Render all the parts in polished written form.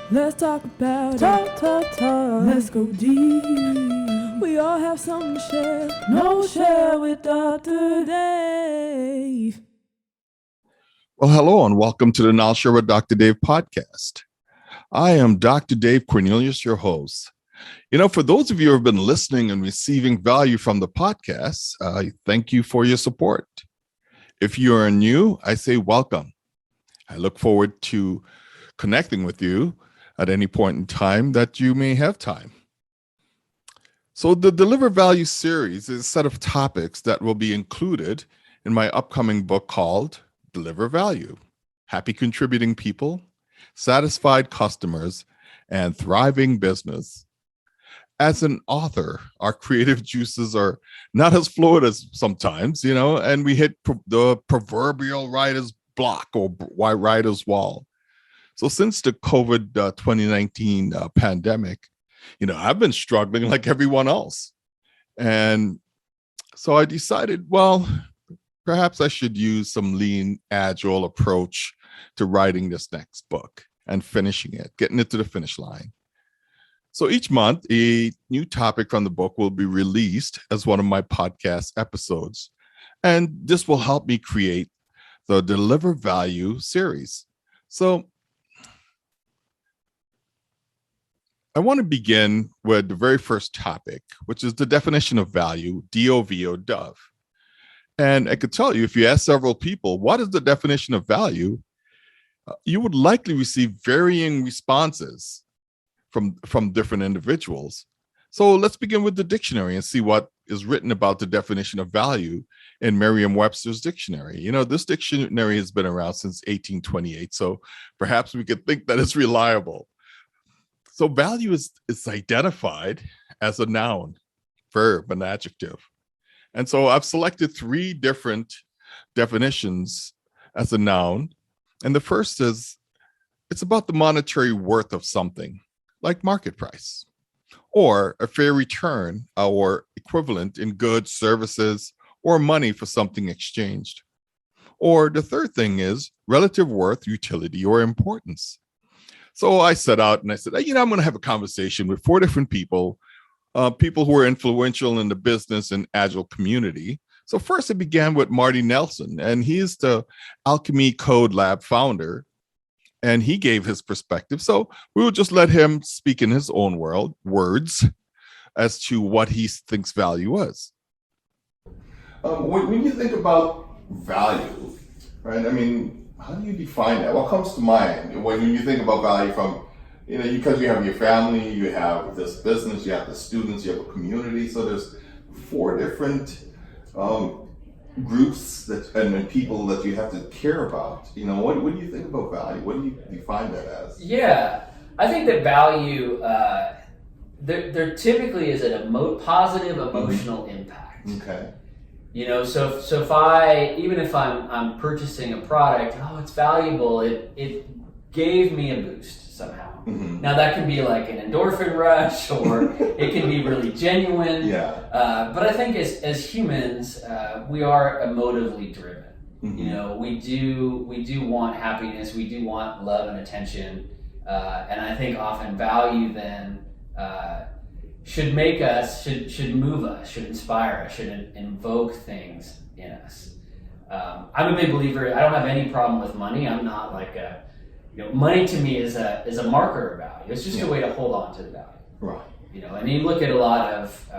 Let's talk about talk. Let's go deep. We all have something to share. No share with Dr. Dave. Well, hello and welcome to the Now Share with Dr. Dave podcast. I am Dr. Dave Cornelius, your host. For those of you who have been listening and receiving value from the podcast, thank you for your support. If you are new, I say welcome. I look forward to connecting with you at any point in time that you may have time. So the Deliver Value series is a set of topics that will be included in my upcoming book called Deliver Value: Happy Contributing People, Satisfied Customers, and Thriving Business. As an author, our creative juices are not as fluid as sometimes, and we hit the proverbial writer's block or writer's wall. So since the COVID 2019 pandemic, I've been struggling like everyone else. And so I decided, well, perhaps I should use some lean, agile approach to writing this next book and finishing it, getting it to the finish line. So each month, a new topic from the book will be released as one of my podcast episodes. And this will help me create the Deliver Value series. So I want to begin with the very first topic, which is the definition of value, DOV or DOV. And I could tell you, if you ask several people, what is the definition of value? You would likely receive varying responses from different individuals. So let's begin with the dictionary and see what is written about the definition of value in Merriam-Webster's dictionary. This dictionary has been around since 1828, so perhaps we could think that it's reliable. So value is identified as a noun, verb, and adjective. And so I've selected three different definitions as a noun. And the first is, it's about the monetary worth of something, like market price, or a fair return or equivalent in goods, services, or money for something exchanged. Or the third thing is relative worth, utility, or importance. So I set out and I said, I'm going to have a conversation with four different people who are influential in the business and agile community. So first it began with Marty Nelson, and he's the Alchemy Code Lab founder, and he gave his perspective. So we will just let him speak in his own words as to what he thinks value was. When you think about value, right? How do you define that? What comes to mind when you think about value from, because you have your family, you have this business, you have the students, you have a community. So there's four different groups and people that you have to care about. What do you think about value? What do you define that as? Yeah, I think that value, there typically is a positive emotional impact. Okay. So even if I'm purchasing a product, it's valuable, it gave me a boost somehow. Mm-hmm. Now that can be like an endorphin rush, or it can be really genuine. Yeah. But I think as humans, we are emotively driven. Mm-hmm. We do want happiness, we do want love and attention, and I think often value then should make us, should move us, should inspire us, should invoke things in us. I'm a big believer. I don't have any problem with money. I'm not like money to me is a marker of value. It's just a way to hold on to the value. Right. And you look at a lot of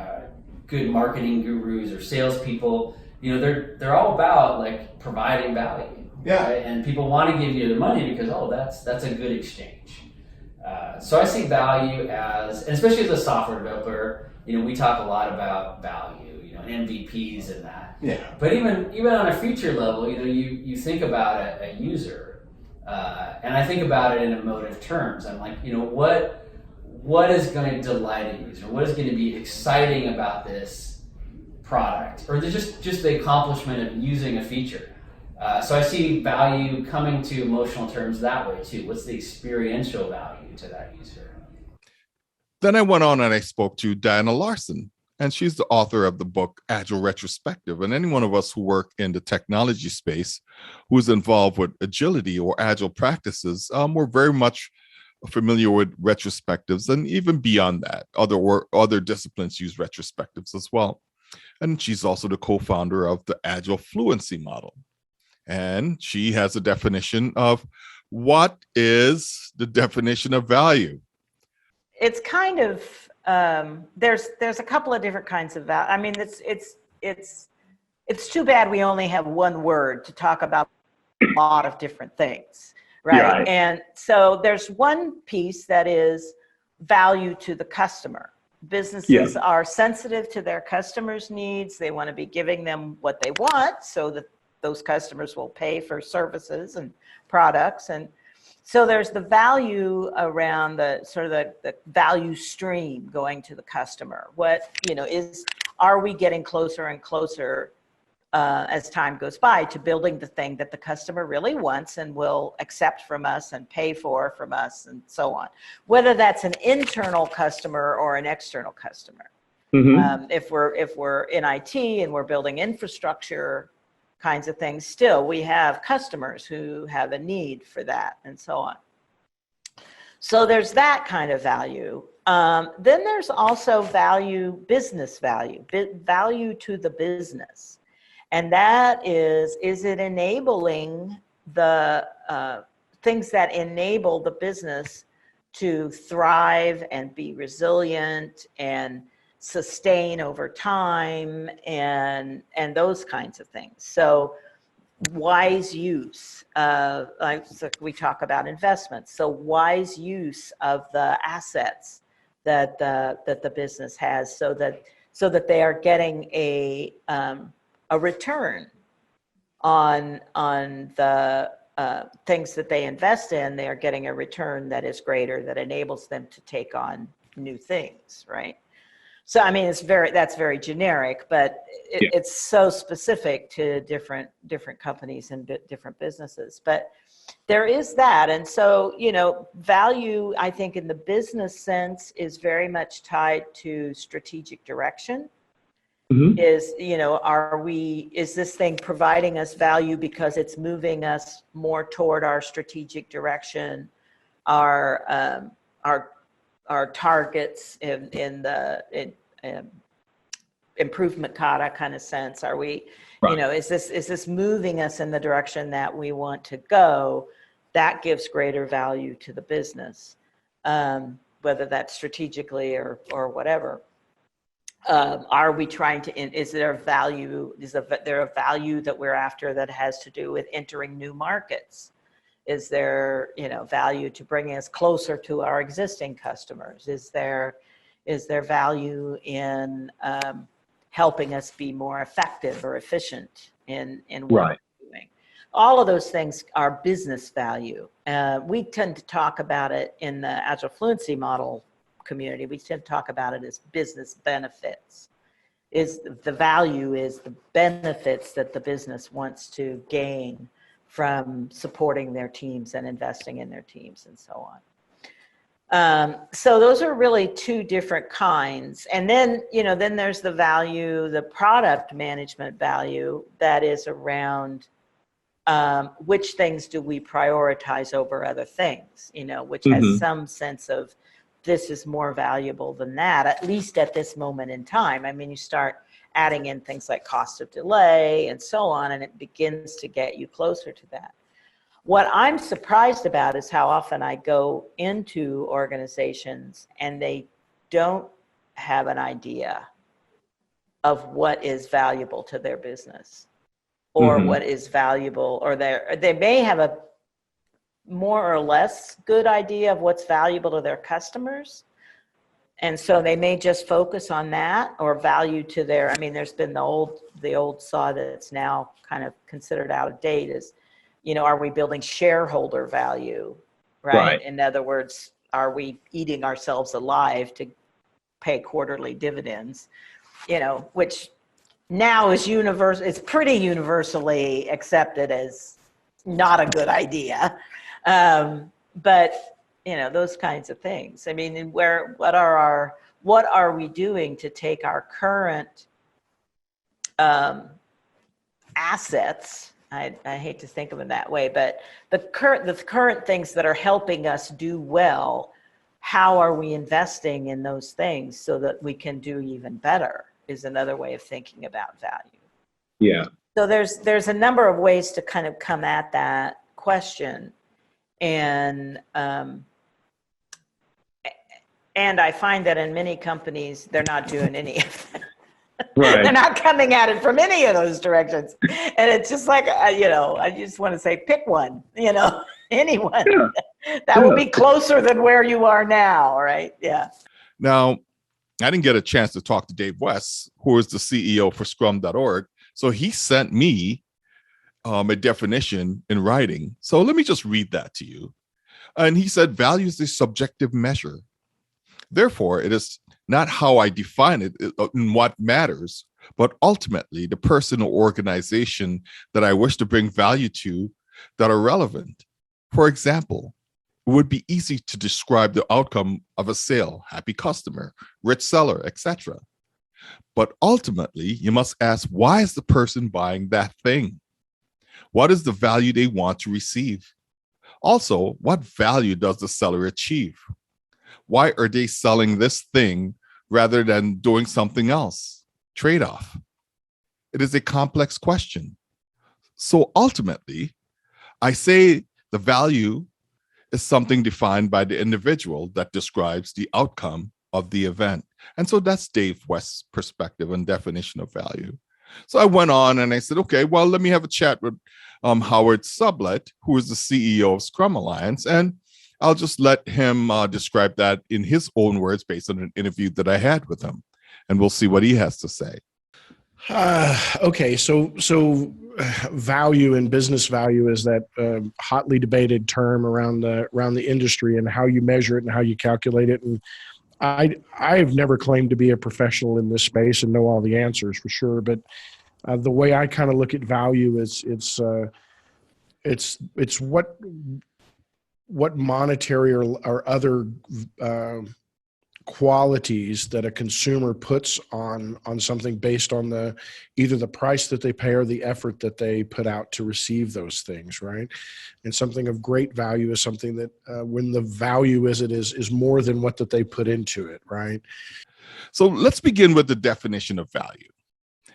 good marketing gurus or salespeople. They're all about like providing value. Yeah. Right? And people want to give you the money because that's a good exchange. So I see value as, and especially as a software developer, we talk a lot about value, MVPs and that. Yeah. But even on a feature level, you think about a user, and I think about it in emotive terms. I'm like, what is going to delight a user? What is going to be exciting about this product, or just the accomplishment of using a feature? So I see value coming to emotional terms that way too. What's the experiential value to that user? Then I went on and I spoke to Diana Larson, and she's the author of the book Agile Retrospective. And any one of us who work in the technology space who is involved with agility or agile practices, we're very much familiar with retrospectives, and even beyond that, other disciplines use retrospectives as well. And she's also the co-founder of the Agile Fluency model. And she has a definition of what is the definition of value. It's kind of there's a couple of different kinds of value. I mean, it's too bad we only have one word to talk about a lot of different things, right? And so there's one piece that is value to the customer. Businesses are sensitive to their customers' needs. They want to be giving them what they want so that those customers will pay for services and products. And so there's the value around the sort of the value stream going to the customer. What, are we getting closer and closer as time goes by to building the thing that the customer really wants and will accept from us and pay for from us and so on, whether that's an internal customer or an external customer. If we're in IT and we're building infrastructure kinds of things, still we have customers who have a need for that and so on. So there's that kind of value. Then there's also business value to the business. And that is it enabling the things that enable the business to thrive and be resilient and sustain over time and those kinds of things. So wise use, like we talk about investments. So wise use of the assets that the business has so that they are getting a return on the things that they invest in. They are getting a return that is greater, that enables them to take on new things, right? So I mean, that's very generic, but it's so specific to different companies and different businesses. But there is that, and so value, I think, in the business sense, is very much tied to strategic direction. Is this thing providing us value because it's moving us more toward our strategic direction, our targets in the improvement kata kind of sense? Are we, is this moving us in the direction that we want to go? That gives greater value to the business, whether that's strategically or whatever. Are we trying to, is there a value that we're after that has to do with entering new markets? Is there, value to bringing us closer to our existing customers? Is there value in helping us be more effective or efficient in what we're doing? All of those things are business value. We tend to talk about it in the Agile Fluency model community. We tend to talk about it as business benefits. The value is the benefits that the business wants to gain from supporting their teams and investing in their teams and so on. So those are really two different kinds. And then, then there's the value, the product management value that is around which things do we prioritize over other things, which has some sense of this is more valuable than that, at least at this moment in time. I mean, you start adding in things like cost of delay and so on, and it begins to get you closer to that. What I'm surprised about is how often I go into organizations and they don't have an idea of what is valuable to their business or what is valuable, or they may have a more or less good idea of what's valuable to their customers. And so they may just focus on that, or value to their, there's been the old saw that's now kind of considered out of date is, are we building shareholder value, right? In other words, are we eating ourselves alive to pay quarterly dividends, which now is it's pretty universally accepted as not a good idea. But those kinds of things. What are we doing to take our current assets I hate to think of it that way, but the current things that are helping us do well, how are we investing in those things so that we can do even better is another way of thinking about value. Yeah. So there's a number of ways to kind of come at that question. And I find that in many companies, they're not doing any of that. Right. They're not coming at it from any of those directions. And it's just like, I just want to say, pick one, anyone. Yeah. That will be closer than where you are now, right? Yeah. Now, I didn't get a chance to talk to Dave West, who is the CEO for Scrum.org. So he sent me a definition in writing. So let me just read that to you. And he said, value is a subjective measure. Therefore, it is not how I define it in what matters, but ultimately the person or organization that I wish to bring value to that are relevant. For example, it would be easy to describe the outcome of a sale, happy customer, rich seller, etc. But ultimately, you must ask, why is the person buying that thing? What is the value they want to receive? Also, what value does the seller achieve? Why are they selling this thing rather than doing something else? Trade-off. It is a complex question. So ultimately, I say the value is something defined by the individual that describes the outcome of the event. And so that's Dave West's perspective and definition of value. So I went on and I said, okay, well, let me have a chat with Howard Sublett, who is the CEO of Scrum Alliance, and I'll just let him describe that in his own words based on an interview that I had with him, and we'll see what he has to say. Okay, so value and business value is that hotly debated term around the industry and how you measure it and how you calculate it. And I've never claimed to be a professional in this space and know all the answers for sure, but the way I kind of look at value is it's what monetary or other qualities that a consumer puts on something based on either the price that they pay or the effort that they put out to receive those things, right? And something of great value is something that when the value is more than what that they put into it, right? So let's begin with the definition of value.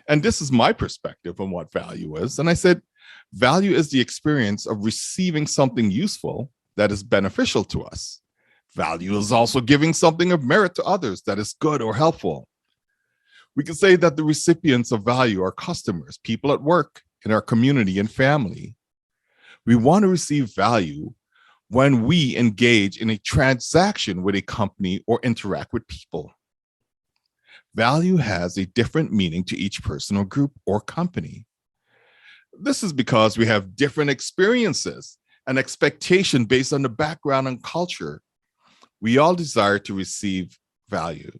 And this is my perspective on what value is. And I said, value is the experience of receiving something useful that is beneficial to us. Value is also giving something of merit to others that is good or helpful. We can say that the recipients of value are customers, people at work, in our community and family. We want to receive value when we engage in a transaction with a company or interact with people. Value has a different meaning to each person or group or company. This is because we have different experiences and expectation based on the background and culture. We all desire to receive value.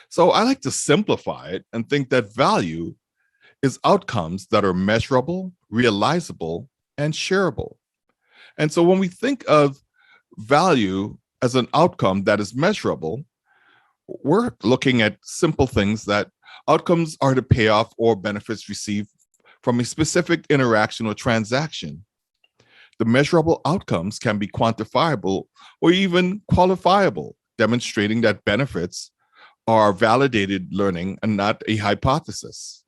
So I like to simplify it and think that value is outcomes that are measurable, realizable, and shareable. And so when we think of value as an outcome that is measurable, we're looking at simple things that outcomes are the payoff or benefits received from a specific interaction or transaction. The measurable outcomes can be quantifiable or even qualifiable, demonstrating that benefits are validated learning and not a hypothesis.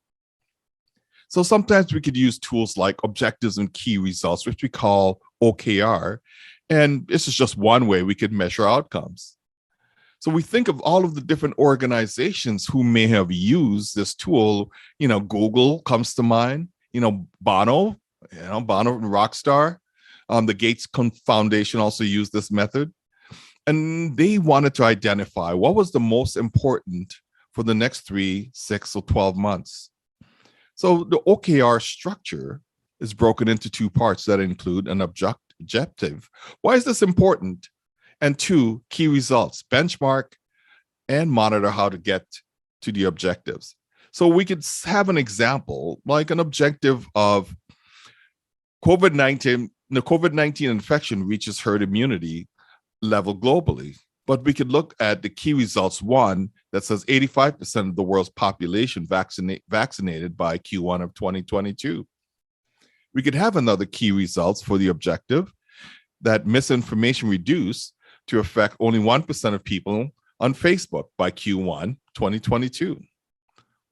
So sometimes we could use tools like objectives and key results, which we call OKR, and this is just one way we could measure outcomes. So we think of all of the different organizations who may have used this tool. Google comes to mind, Bono and Rockstar. The Gates Foundation also used this method, and they wanted to identify what was the most important for the next 3, 6, or 12 months. So the OKR structure is broken into 2 parts that include an objective. Why is this important? And 2, key results, benchmark and monitor how to get to the objectives. So we could have an example, like an objective of COVID-19. The COVID-19 infection reaches herd immunity level globally, but we could look at the key results, one that says 85% of the world's population vaccinated by Q1 of 2022. We could have another key results for the objective that misinformation reduced to affect only 1% of people on Facebook by Q1 2022.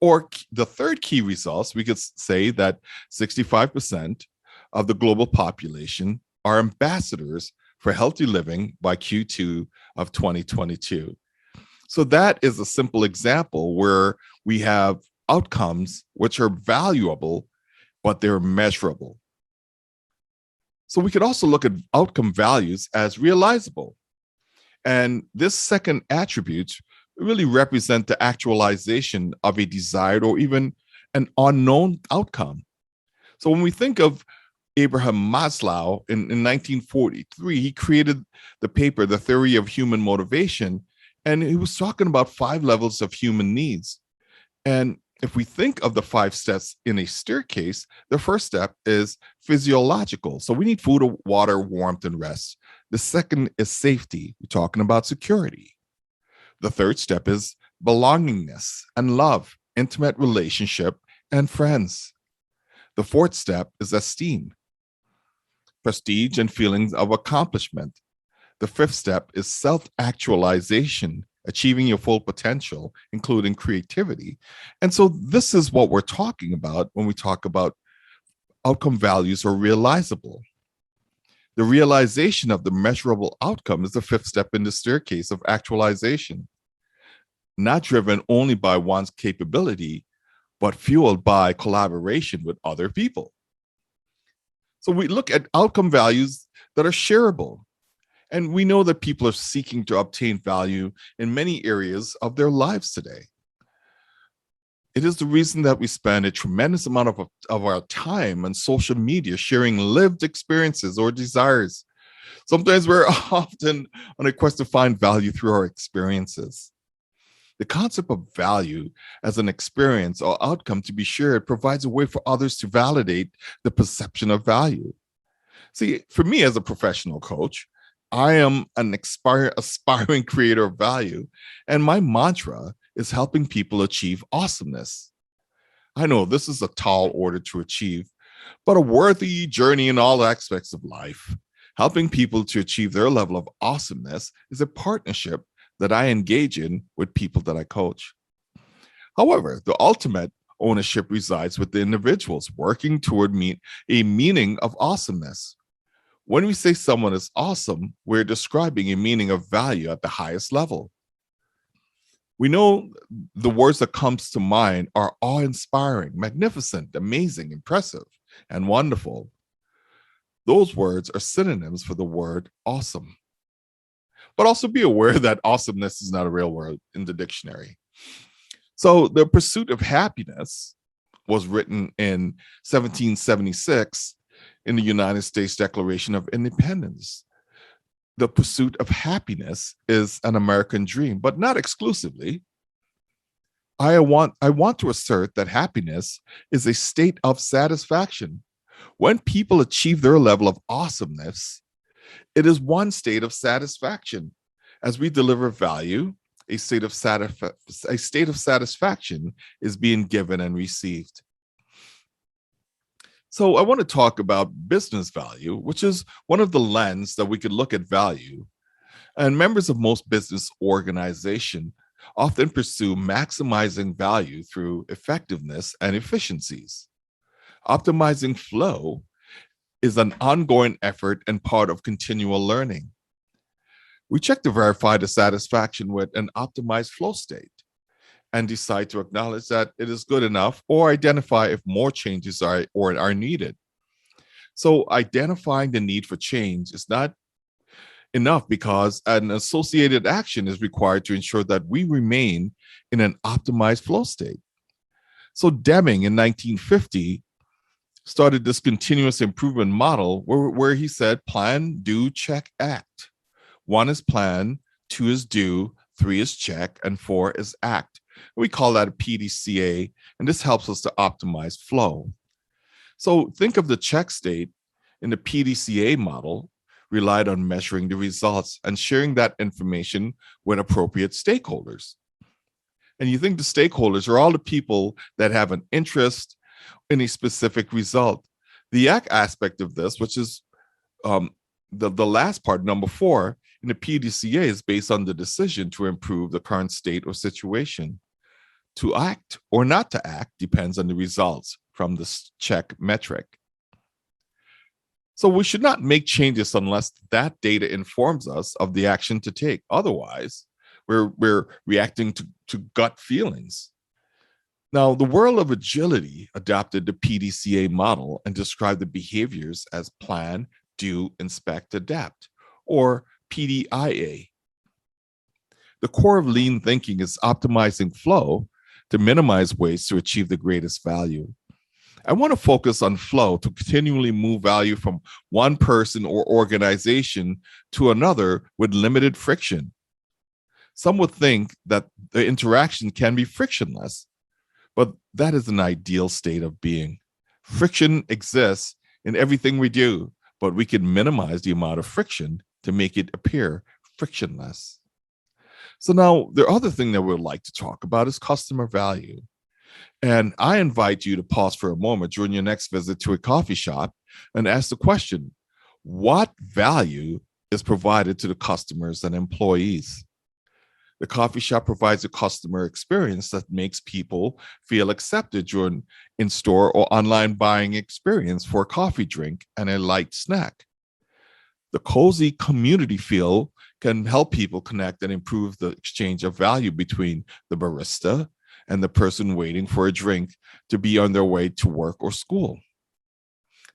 Or the third key results, we could say that 65% of the global population are ambassadors for healthy living by Q2 of 2022. So that is a simple example where we have outcomes which are valuable, but they're measurable. So we could also look at outcome values as realizable. And this second attribute really represent the actualization of a desired or even an unknown outcome. So when we think of Abraham Maslow in 1943, he created the paper, The Theory of Human Motivation, and he was talking about 5 levels of human needs. And if we think of the 5 steps in a staircase, the first step is physiological. So we need food, water, warmth, and rest. The second is safety. We're talking about security. The third step is belongingness and love, intimate relationship, and friends. The fourth step is esteem, prestige, and feelings of accomplishment. The fifth step is self-actualization, achieving your full potential, including creativity. And so this is what we're talking about when we talk about outcome values are realizable. The realization of the measurable outcome is the fifth step in the staircase of actualization, not driven only by one's capability, but fueled by collaboration with other people. So we look at outcome values that are shareable. And we know that people are seeking to obtain value in many areas of their lives today. It is the reason that we spend a tremendous amount of our time on social media sharing lived experiences or desires. Sometimes we're often on a quest to find value through our experiences. The concept of value as an experience or outcome to be shared provides a way for others to validate the perception of value. See, for me as a professional coach, I am an aspiring creator of value, and my mantra is helping people achieve awesomeness. I know this is a tall order to achieve, but a worthy journey in all aspects of life. Helping people to achieve their level of awesomeness is a partnership that I engage in with people that I coach. However, the ultimate ownership resides with the individuals working toward a meaning of awesomeness. When we say someone is awesome, we're describing a meaning of value at the highest level. We know the words that comes to mind are awe-inspiring, magnificent, amazing, impressive, and wonderful. Those words are synonyms for the word awesome. But also be aware that awesomeness is not a real word in the dictionary. So The Pursuit of Happiness was written in 1776 in the United States Declaration of Independence. The pursuit of happiness is an American dream, but not exclusively. I want to assert that happiness is a state of satisfaction. When people achieve their level of awesomeness, it is one state of satisfaction. As we deliver value, a state of satisfaction is being given and received. So I want to talk about business value, which is one of the lenses that we could look at value. And members of most business organizations often pursue maximizing value through effectiveness and efficiencies. Optimizing flow is an ongoing effort and part of continual learning. We check to verify the satisfaction with an optimized flow state and decide to acknowledge that it is good enough or identify if more changes are needed. So identifying the need for change is not enough because an associated action is required to ensure that we remain in an optimized flow state. So Deming in 1950 started this continuous improvement model where he said plan, do, check, act. 1 is plan, 2 is do, 3 is check, and 4 is act. We call that a PDCA, and this helps us to optimize flow. So think of the check state in the PDCA model relied on measuring the results and sharing that information with appropriate stakeholders. And you think the stakeholders are all the people that have an interest in a specific result. The yak aspect of this, which is the last part, number 4, in the PDCA, is based on the decision to improve the current state or situation. To act or not to act depends on the results from this check metric. So we should not make changes unless that data informs us of the action to take. Otherwise, we're reacting to gut feelings. Now, the world of agility adopted the PDCA model and described the behaviors as plan, do, inspect, adapt, or PDIA. The core of lean thinking is optimizing flow to minimize waste to achieve the greatest value. I want to focus on flow to continually move value from one person or organization to another with limited friction. Some would think that the interaction can be frictionless, but that is an ideal state of being. Friction exists in everything we do, but we can minimize the amount of friction to make it appear frictionless. So now the other thing that we'd like to talk about is customer value. And I invite you to pause for a moment during your next visit to a coffee shop and ask the question, what value is provided to the customers and employees? The coffee shop provides a customer experience that makes people feel accepted during in-store or online buying experience for a coffee drink and a light snack. The cozy community feel can help people connect and improve the exchange of value between the barista and the person waiting for a drink to be on their way to work or school.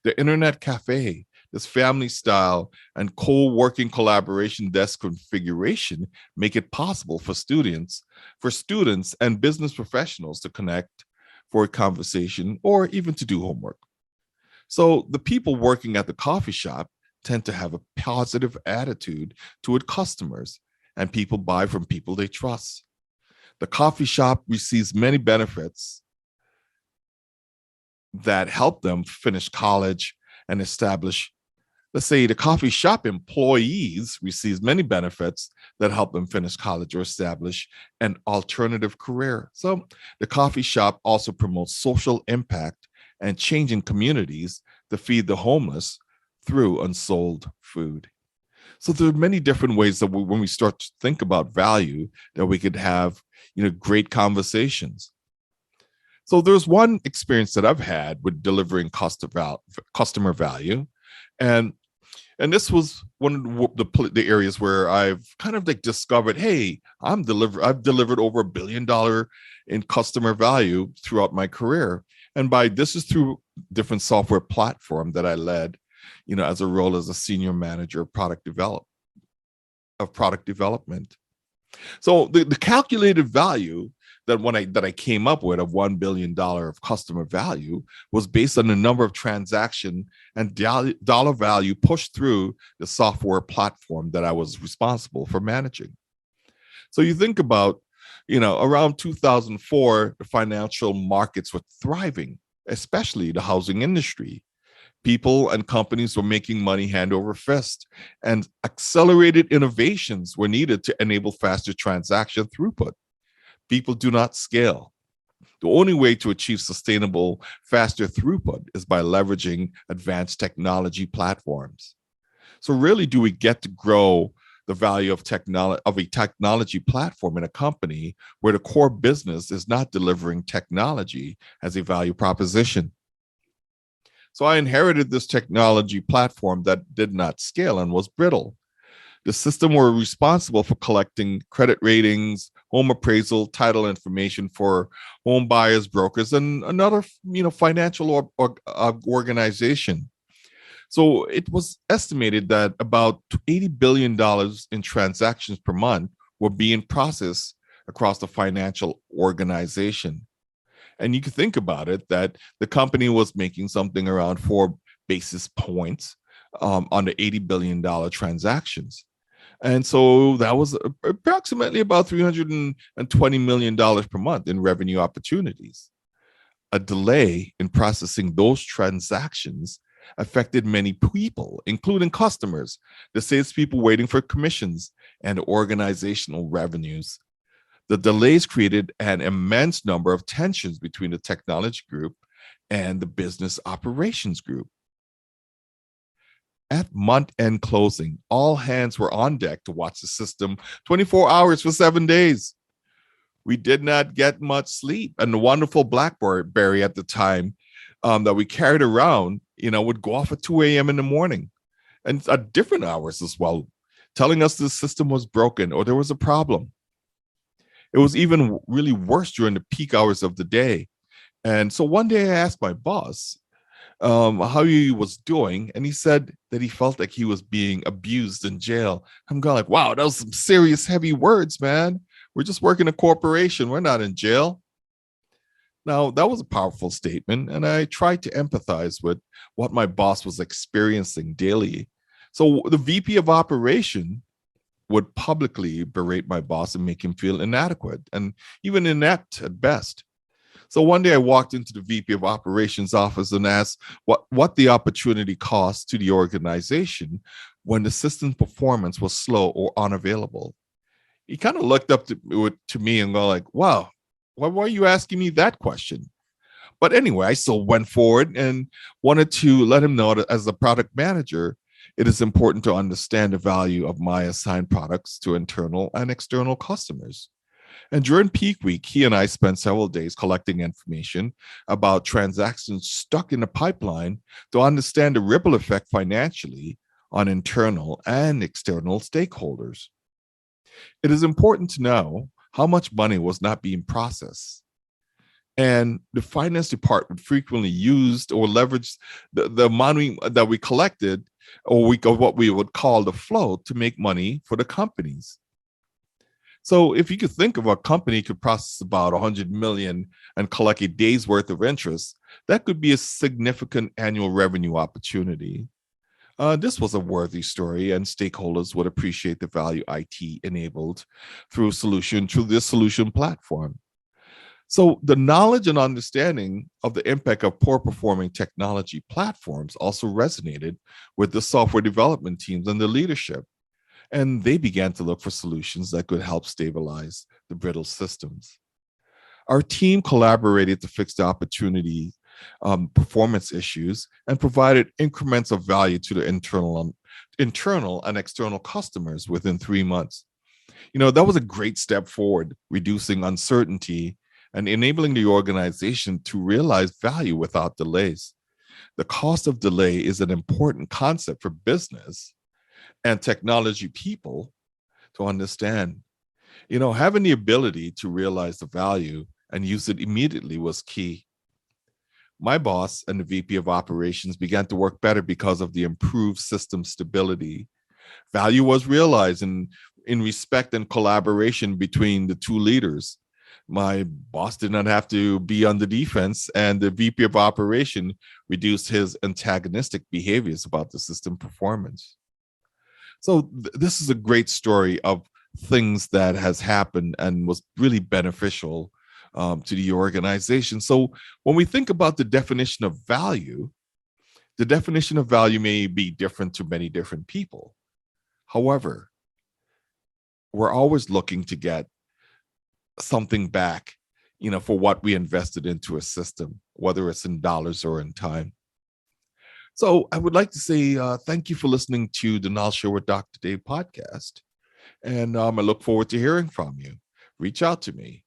The internet cafe, this family style and co-working collaboration desk configuration make it possible for students and business professionals to connect for a conversation or even to do homework. So the people working at the coffee shop tend to have a positive attitude toward customers, and people buy from people they trust. The coffee shop receives many benefits that help them finish college and establish, let's say the coffee shop employees receives many benefits that help them finish college or establish an alternative career. So the coffee shop also promotes social impact and change in communities to feed the homeless through unsold food. So there are many different ways that when we start to think about value, that we could have, great conversations. So there's one experience that I've had with delivering customer value, and this was one of the areas where I've kind of discovered, hey, I've delivered over $1 billion in customer value throughout my career, and this is through different software platform that I led, as a role as a senior manager of product development. So the calculated value that I came up with of $1 billion of customer value was based on the number of transaction and dollar value pushed through the software platform that I was responsible for managing. So you think about, around 2004, the financial markets were thriving, especially the housing industry. People and companies were making money hand over fist, and accelerated innovations were needed to enable faster transaction throughput. People do not scale. The only way to achieve sustainable, faster throughput is by leveraging advanced technology platforms. So really, do we get to grow the value of a technology platform in a company where the core business is not delivering technology as a value proposition? So I inherited this technology platform that did not scale and was brittle. The system were responsible for collecting credit ratings, home appraisal, title information for home buyers, brokers, and another, financial organization. So it was estimated that about $80 billion in transactions per month were being processed across the financial organization. And you can think about it that the company was making something around 4 basis points on the $80 billion transactions. And so that was approximately about $320 million per month in revenue opportunities. A delay in processing those transactions affected many people, including customers, the salespeople waiting for commissions, and organizational revenues. The delays created an immense number of tensions between the technology group and the business operations group. At month-end closing, all hands were on deck to watch the system 24 hours for 7 days. We did not get much sleep. And the wonderful BlackBerry at the time that we carried around, would go off at 2 a.m. in the morning and at different hours as well, telling us the system was broken or there was a problem. It was even really worse during the peak hours of the day. And so one day I asked my boss how he was doing, and he said that he felt like he was being abused in jail. I'm going like, wow, that was some serious heavy words, man. We're just working a corporation. We're not in jail. Now, that was a powerful statement, and I tried to empathize with what my boss was experiencing daily. So the VP of operation would publicly berate my boss and make him feel inadequate and even inept at best. So one day I walked into the VP of operations office and asked what the opportunity cost to the organization when the system performance was slow or unavailable. He kind of looked up to me and go like, wow, why are you asking me that question? But anyway, I still went forward and wanted to let him know that as a product manager, it is important to understand the value of my assigned products to internal and external customers. And during peak week, he and I spent several days collecting information about transactions stuck in the pipeline to understand the ripple effect financially on internal and external stakeholders. It is important to know how much money was not being processed. And the finance department frequently used or leveraged the money that we collected, or what we would call the float, to make money for the companies. So if you could think of a company could process about 100 million and collect a day's worth of interest, that could be a significant annual revenue opportunity. This was a worthy story, and stakeholders would appreciate the value IT enabled through this solution platform. So the knowledge and understanding of the impact of poor performing technology platforms also resonated with the software development teams and the leadership. And they began to look for solutions that could help stabilize the brittle systems. Our team collaborated to fix the opportunity performance issues and provided increments of value to the internal and external customers within 3 months. That was a great step forward, reducing uncertainty and enabling the organization to realize value without delays. The cost of delay is an important concept for business and technology people to understand. Having the ability to realize the value and use it immediately was key. My boss and the VP of operations began to work better because of the improved system stability. Value was realized in respect and collaboration between the two leaders. My boss did not have to be on the defense, and the VP of operation reduced his antagonistic behaviors about the system performance. So this is a great story of things that has happened and was really beneficial to the organization. So when we think about the definition of value may be different to many different people. However, we're always looking to get something back, for what we invested into a system, whether it's in dollars or in time. So I would like to say thank you for listening to the Knowledge Show with Dr. Dave podcast. And I look forward to hearing from you. Reach out to me.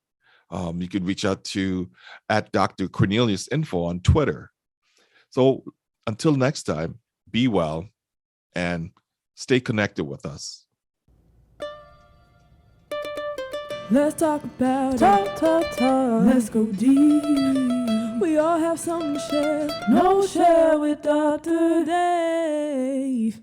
You can reach out to @Dr. Cornelius Info on Twitter. So until next time, be well and stay connected with us. Let's talk about talk. Let's go deep. We all have something to share. No share with Dr. Dave.